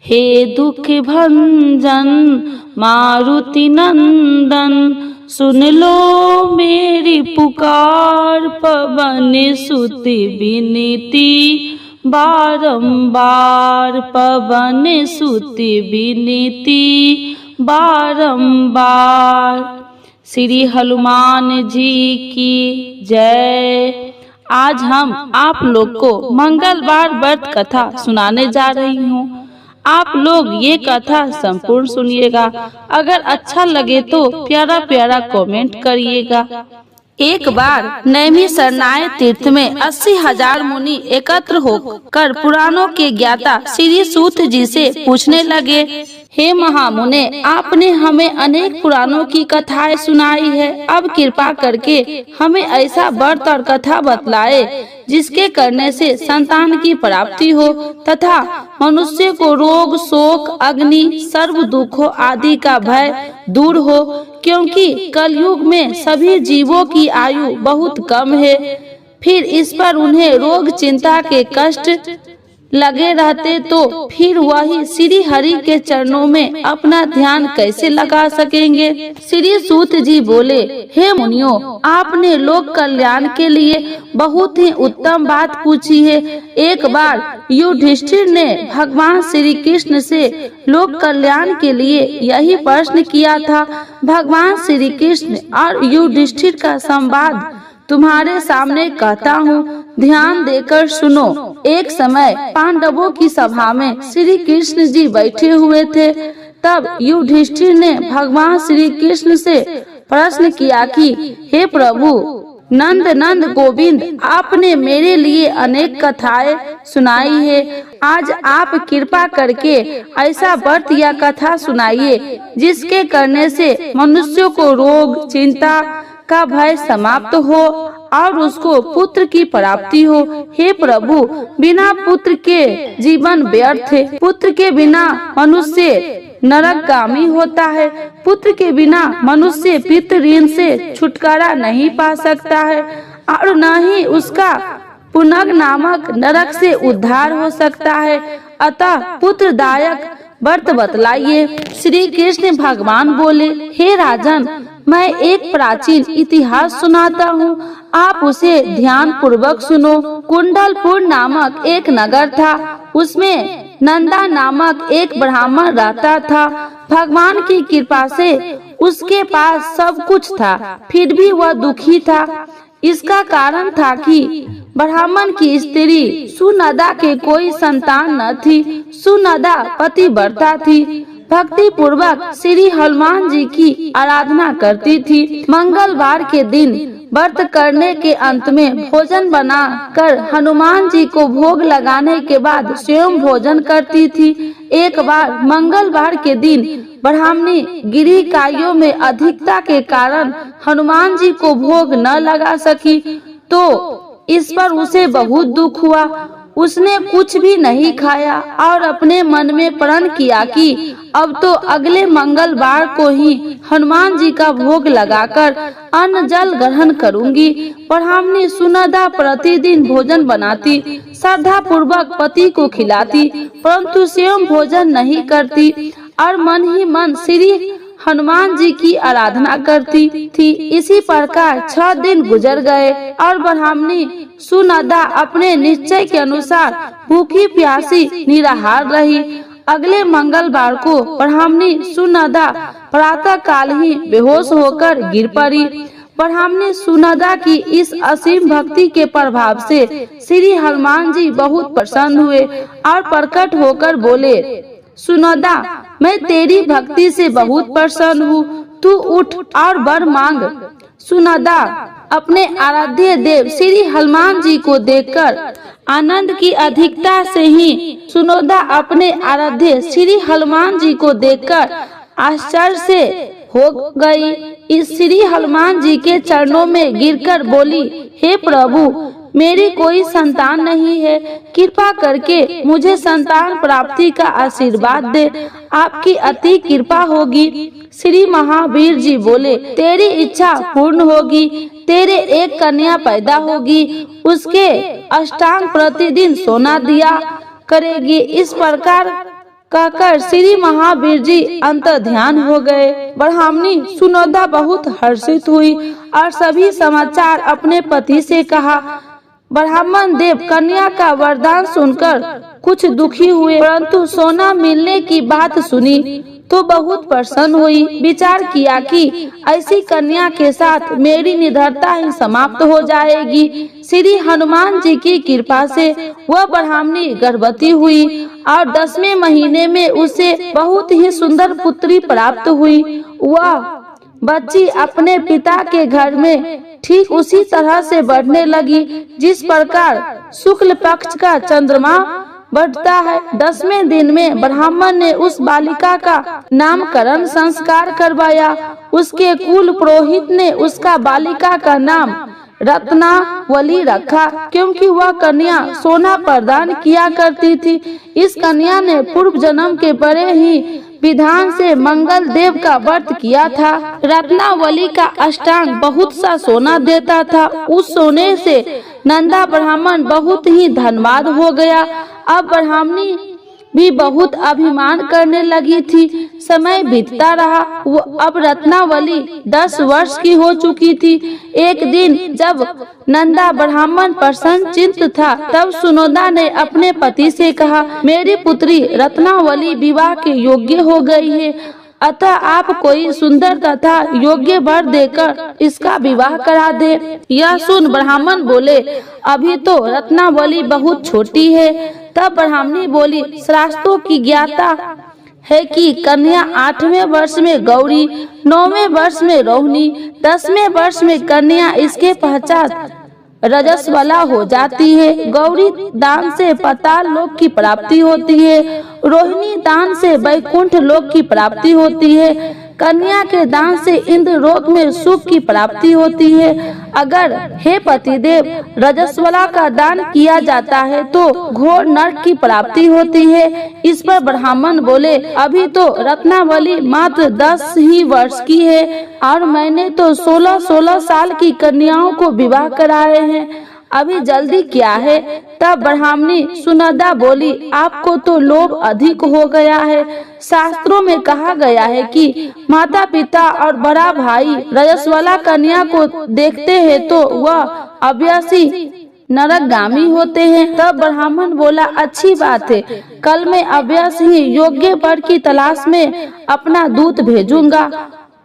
हे दुख भंजन मारुति नंदन, सुन लो मेरी पुकार। पवन सुत विनती बारंबार, पवन सुत विनती बारंबार। श्री हनुमान जी की जय। आज हम आप लोग को मंगलवार व्रत कथा सुनाने जा रही हूँ। आप लोग ये कथा संपूर्ण सुनिएगा। अगर अच्छा लगे तो प्यारा प्यारा कमेंट करिएगा। एक बार नैमिषारण्य तीर्थ में 80,000 मुनि एकत्र होकर पुराणों के ज्ञाता श्री सूत जी से पूछने लगे, हे महामुने, आपने हमें अनेक पुराणों की कथाएं सुनाई है। अब कृपा करके हमें ऐसा व्रत और कथा बतलाए जिसके करने से संतान की प्राप्ति हो तथा मनुष्य को रोग शोक अग्नि सर्व दुखों आदि का भय दूर हो, क्योंकि कलयुग में सभी जीवों की आयु बहुत कम है। फिर इस पर उन्हें रोग चिंता के कष्ट लगे रहते तो फिर वही श्री हरि के चरणों में अपना ध्यान कैसे लगा सकेंगे। श्री सूत जी बोले, हे मुनियों, आपने लोक कल्याण के लिए बहुत ही उत्तम बात पूछी है। एक बार युधिष्ठिर ने भगवान श्री कृष्ण से लोक कल्याण के लिए यही प्रश्न किया था। भगवान श्री कृष्ण और युधिष्ठिर का संवाद तुम्हारे सामने कहता हूँ, ध्यान देकर सुनो। एक समय पांडवों की सभा में श्री कृष्ण जी बैठे हुए थे। तब युधिष्ठिर ने भगवान श्री कृष्ण से प्रश्न किया कि हे प्रभु नंद नंद गोविंद, आपने मेरे लिए अनेक कथाएं सुनाई है। आज आप कृपा करके ऐसा व्रत या कथा सुनाइए जिसके करने से मनुष्य को रोग चिंता का भय समाप्त हो और उसको पुत्र की प्राप्ति हो। हे प्रभु, बिना पुत्र के जीवन व्यर्थ है। पुत्र के बिना मनुष्य नरकगामी होता है। पुत्र के बिना मनुष्य पितृ ऋण से छुटकारा नहीं पा सकता है और न ही उसका पुनग नामक नरक से उद्धार हो सकता है। अतः पुत्रदायक व्रत बतलाइए। श्री कृष्ण भगवान बोले, हे राजन, मैं एक प्राचीन इतिहास सुनाता हूँ, आप उसे ध्यान पूर्वक सुनो। कुंडलपुर नामक एक नगर था। उसमें नंदा नामक एक ब्राह्मण रहता था। भगवान की कृपा से उसके पास सब कुछ था, फिर भी वह दुखी था। इसका कारण था कि ब्राह्मण की स्त्री सुनदा के कोई संतान न थी। सुनदा पतिव्रता थी, भक्ति पूर्वक श्री हनुमान जी की आराधना करती थी। मंगलवार के दिन व्रत करने के अंत में भोजन बना कर हनुमान जी को भोग लगाने के बाद स्वयं भोजन करती थी। एक बार मंगलवार के दिन ब्राह्मणी गिरिकाइयों में अधिकता के कारण हनुमान जी को भोग न लगा सकी, तो इस पर उसे बहुत दुख हुआ। उसने कुछ भी नहीं खाया और अपने मन में प्रण किया कि अब तो अगले मंगलवार को ही हनुमान जी का भोग लगाकर अन्न जल ग्रहण करूंगी। ब्राह्मणी सुनदा प्रतिदिन भोजन बनाती, श्रद्धा पूर्वक पति को खिलाती, परंतु स्वयं भोजन नहीं करती और मन ही मन श्री हनुमान जी की आराधना करती थी। इसी प्रकार 6 दिन गुजर गए और ब्राह्मणी सुनदा अपने निश्चय के अनुसार भूखी प्यासी निराहार रही। अगले मंगलवार को ब्राह्मणी सुनदा प्रातः काल ही बेहोश होकर गिर पड़ी। ब्राह्मणी सुनदा की इस असीम भक्ति के प्रभाव से श्री हनुमान जी बहुत प्रसन्न हुए और प्रकट होकर बोले, सुनदा, मैं तेरी भक्ति से बहुत प्रसन्न हूँ, तू उठ और वर मांग। सुनदा अपने आराध्य देव श्री हनुमान जी को देखकर आनंद की अधिकता से ही सुनदा अपने आराध्य श्री हनुमान जी को देखकर आश्चर्य से हो गई। इस श्री हनुमान जी के चरणों में गिरकर बोली, हे प्रभु, मेरी कोई संतान नहीं है, कृपा करके मुझे संतान प्राप्ति का आशीर्वाद दे, आपकी अति कृपा होगी। श्री महावीर जी बोले, तेरी इच्छा पूर्ण होगी, तेरे एक कन्या पैदा होगी, उसके अष्टांग प्रतिदिन सोना दिया करेगी। इस प्रकार कहकर श्री महावीर जी अंतर ध्यान हो गए। ब्राह्मणी सुनोदा बहुत हर्षित हुई और सभी समाचार अपने पति से कहा। ब्राह्मण देव कन्या का वरदान सुनकर कुछ दुखी हुए, परंतु सोना मिलने की बात सुनी तो बहुत प्रसन्न हुई। विचार किया कि ऐसी कन्या के साथ मेरी निडरता ही समाप्त हो जाएगी। श्री हनुमान जी की कृपा से वह ब्राह्मणी गर्भवती हुई और 10वें महीने में उसे बहुत ही सुंदर पुत्री प्राप्त हुई। वह बच्ची अपने पिता के घर में ठीक उसी तरह से बढ़ने लगी जिस प्रकार शुक्ल पक्ष का चंद्रमा बढ़ता है। 10वें दिन में ब्राह्मण ने उस बालिका का नामकरण संस्कार करवाया। उसके कुल पुरोहित ने उसका बालिका का नाम रत्नावली रखा, क्योंकि वह कन्या सोना प्रदान किया करती थी। इस कन्या ने पूर्व जन्म के बड़े ही विधान से मंगल देव का व्रत किया था। रत्नावली का अष्टांग बहुत सा सोना देता था। उस सोने से नंदा ब्राह्मण बहुत ही धनवान हो गया। अब ब्राह्मणी भी बहुत अभिमान करने लगी थी। समय बीतता रहा। वो अब रत्नावली 10 वर्ष की हो चुकी थी। एक दिन जब नंदा ब्राह्मण प्रसन्न चित्त था, तब सुनोदा ने अपने पति से कहा, मेरी पुत्री रत्नावली विवाह के योग्य हो गई है, अतः आप कोई सुंदर तथा योग्य वर देकर इसका विवाह करा दे। यह सुन ब्राह्मण बोले, अभी तो रत्नावली बहुत छोटी है। तब ब्राह्मणी बोली, शास्त्रों की ज्ञाता है कि कन्या 8वें वर्ष में गौरी, 9वें वर्ष में रोहिणी, 10वें वर्ष में कन्या इसके पश्चात रजस्वला हो जाती है। गौरी दान से पाताल लोक की प्राप्ति होती है, रोहिणी दान से वैकुंठ लोक की प्राप्ति होती है, कन्या के दान से इंद्र लोक में सुख की प्राप्ति होती है। अगर हे पतिदेव रजस्वला का दान किया जाता है तो घोर नरक की प्राप्ति होती है। इस पर ब्राह्मण बोले, अभी तो रत्नावली मात्र 10 ही वर्ष की है और मैंने तो 16-16 साल की कन्याओं को विवाह कराए हैं, अभी जल्दी क्या है। तब ब्राह्मणी सुनोदा बोली, आपको तो लोभ अधिक हो गया है। शास्त्रों में कहा गया है कि माता पिता और बड़ा भाई रजस्वला कन्या को देखते हैं तो वह अवश्य नरकगामी होते हैं। तब ब्राह्मण बोला, अच्छी बात है, कल मैं अवश्य ही योग्य वर की तलाश में अपना दूत भेजूंगा।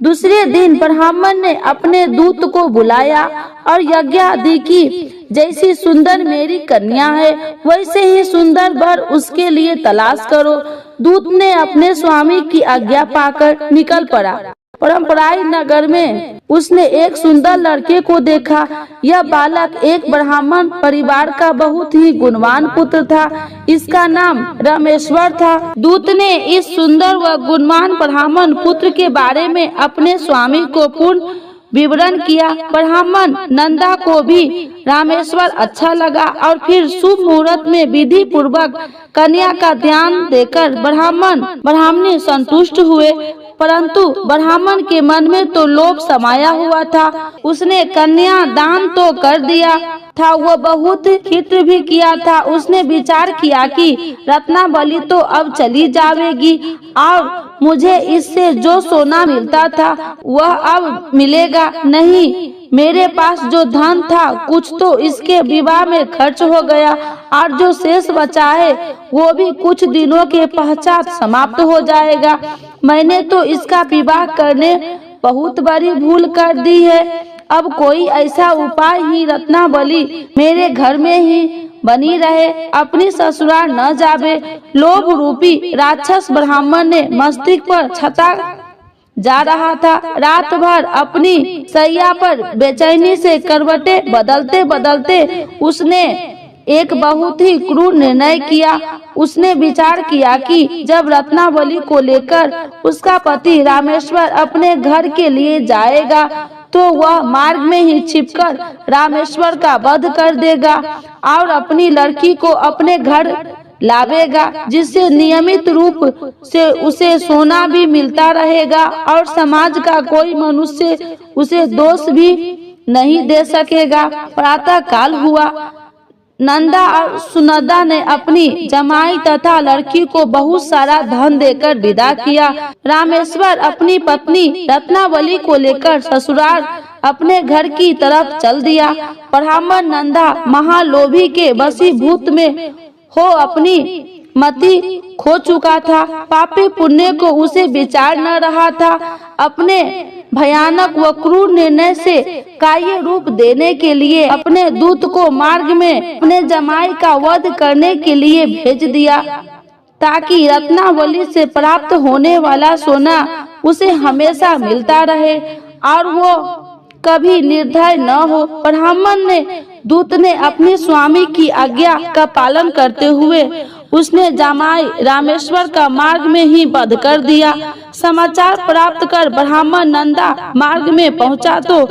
दूसरे दिन ब्राह्मण ने अपने दूत को बुलाया और यज्ञ आदि की, जैसी सुंदर मेरी कन्या है वैसे ही सुंदर वर उसके लिए तलाश करो। दूत ने अपने स्वामी की आज्ञा पाकर निकल पड़ा। परंपराई नगर में उसने एक सुंदर लड़के को देखा। यह बालक एक ब्राह्मण परिवार का बहुत ही गुणवान पुत्र था। इसका नाम रामेश्वर था। दूत ने इस सुंदर व गुणवान ब्राह्मण पुत्र के बारे में अपने स्वामी को पूर्ण विवरण किया। ब्राह्मण नंदा को भी रामेश्वर अच्छा लगा और फिर शुभ मुहूर्त में विधि पूर्वक कन्या का ध्यान देकर ब्राह्मणी संतुष्ट हुए। परंतु ब्राह्मण के मन में तो लोभ समाया हुआ था। उसने कन्या दान तो कर दिया था, वह बहुत हित भी किया था। उसने विचार किया कि रत्नावली तो अब चली जाएगी और मुझे इससे जो सोना मिलता था वह अब मिलेगा नहीं। मेरे पास जो धन था कुछ तो इसके विवाह में खर्च हो गया और जो शेष बचा है वो भी कुछ दिनों के पश्चात समाप्त हो जाएगा। मैंने तो इसका विवाह करने बहुत बड़ी भूल कर दी है। अब कोई ऐसा उपाय ही रत्नावली मेरे घर में ही बनी रहे, अपनी ससुराल न जावे। लोभ रूपी राक्षस ब्राह्मण ने मस्तिष्क पर छता जा रहा था। रात भर अपनी सैया पर बेचैनी से करवटे बदलते बदलते उसने एक बहुत ही क्रूर निर्णय किया। उसने विचार किया कि जब रत्नावली को लेकर उसका पति रामेश्वर अपने घर के लिए जाएगा तो वह मार्ग में ही छिपकर रामेश्वर का वध कर देगा और अपनी लड़की को अपने घर लावेगा, जिससे नियमित रूप से उसे सोना भी मिलता रहेगा और समाज का कोई मनुष्य उसे दोष भी नहीं दे सकेगा। प्रातः काल हुआ। नंदा और सुनंदा ने अपनी जमाई तथा लड़की को बहुत सारा धन देकर विदा किया। रामेश्वर अपनी पत्नी रत्नावली को लेकर ससुराल अपने घर की तरफ चल दिया। ब्राह्मण नंदा महालोभी के वशीभूत में हो अपनी मति खो चुका था। पापी पुण्य को उसे विचार न रहा था। अपने भयानक व क्रूर निर्णय से कार्य रूप देने के लिए अपने दूत को मार्ग में अपने जमाई का वध करने के लिए भेज दिया, ताकि रत्नावली से प्राप्त होने वाला सोना उसे हमेशा मिलता रहे और वो कभी निर्दय न हो। ब्राह्मण ने दूत ने अपने स्वामी की आज्ञा का पालन करते हुए उसने जमाई रामेश्वर का मार्ग में ही वध कर दिया। समाचार प्राप्त कर ब्राह्मण नंदा मार्ग में पहुंचा तो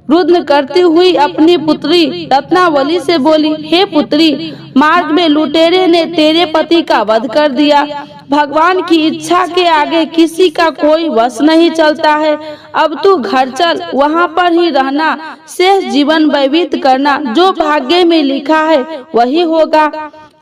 रुद्र करती हुई अपनी पुत्री रत्नावली से बोली, हे पुत्री, मार्ग में लुटेरे ने तेरे पति का वध कर दिया। भगवान की इच्छा के आगे किसी का कोई वश नहीं चलता है। अब तू घर चल, वहाँ पर ही रहना, शेष जीवन व्यतीत करना। जो भाग्य में लिखा है वही होगा।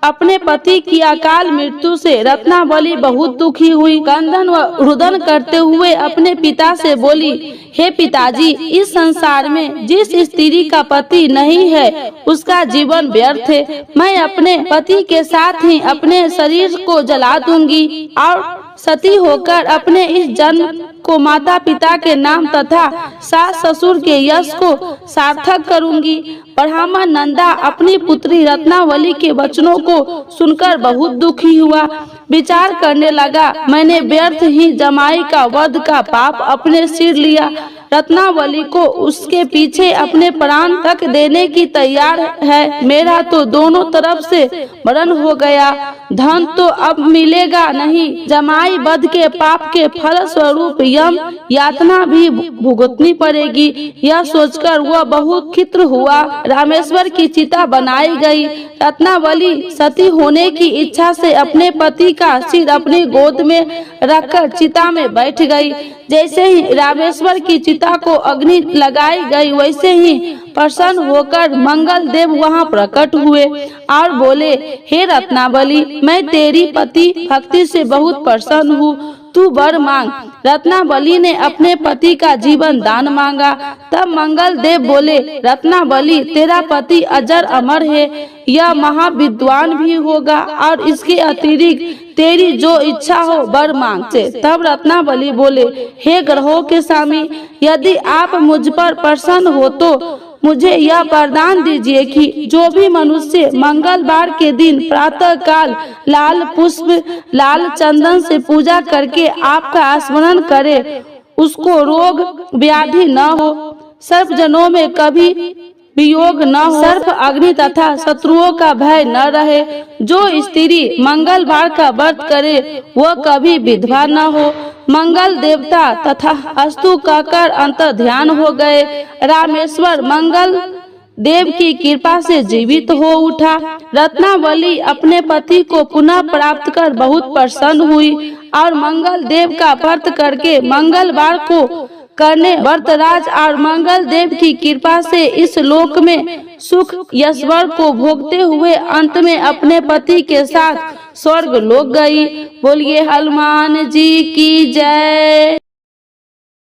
अपने पति की अकाल मृत्यु से रत्नावली बहुत दुखी हुई। क्रंदन व रुदन करते हुए अपने पिता से बोली, हे पिताजी, इस संसार में जिस स्त्री का पति नहीं है उसका जीवन व्यर्थ है। मैं अपने पति के साथ ही अपने शरीर को जला दूंगी और सती होकर अपने इस जन्म को माता पिता के नाम तथा सास ससुर के यश को सार्थक करूंगी। ब्राह्मण नंदा अपनी पुत्री रत्नावली के वचनों को सुनकर बहुत दुखी हुआ। विचार करने लगा, मैंने व्यर्थ ही जमाई का वध का पाप अपने सिर लिया। रत्नावली को उसके पीछे अपने प्राण तक देने की तैयार है। मेरा तो दोनों तरफ से मरण हो गया। धन तो अब मिलेगा नहीं। जमाई वध के पाप के फल स्वरूप यम यातना भी भुगतनी पड़ेगी। यह सोचकर वह बहुत खिन्न हुआ। रामेश्वर की चिता बनाई गई। रत्नावली सती होने की इच्छा से अपने पति का सिर अपनी गोद में रखकर चिता में बैठ गई। जैसे ही रामेश्वर की चिता को अग्नि लगाई गई, वैसे ही प्रसन्न होकर मंगल देव वहाँ प्रकट हुए और बोले, हे रत्नावली, मैं तेरी पति भक्ति से बहुत प्रसन्न हूँ, तू वर मांग। रत्नावली ने अपने पति का जीवन दान मांगा। तब मंगल देव बोले, रत्नावली, तेरा पति अजर अमर है, यह महाविद्वान भी होगा और इसके अतिरिक्त तेरी जो इच्छा हो वर मांग से। तब रत्नावली बोले, हे ग्रहों के स्वामी, यदि आप मुझ पर प्रसन्न हो तो मुझे यह वरदान दीजिए कि जो भी मनुष्य मंगलवार के दिन प्रातः काल लाल पुष्प लाल चंदन से पूजा करके आपका स्मरण करे, उसको रोग व्याधि न हो, सर्व जनों में कभी वियोग न हो, सर्प अग्नि तथा शत्रुओं का भय न रहे। जो स्त्री मंगलवार का व्रत करे वह कभी विधवा न हो। मंगल देवता तथा अस्तु कहकर अंतर ध्यान हो गए। रामेश्वर मंगल देव की कृपा से जीवित हो उठा। रत्नावली अपने पति को पुनः प्राप्त कर बहुत प्रसन्न हुई और मंगल देव का व्रत करके मंगलवार को करने व्रतराज और मंगल देव की कृपा से इस लोक में सुख यशवर को भोगते हुए अंत में अपने पति के साथ स्वर्ग लोक गई। बोलिए हनुमान जी की जय।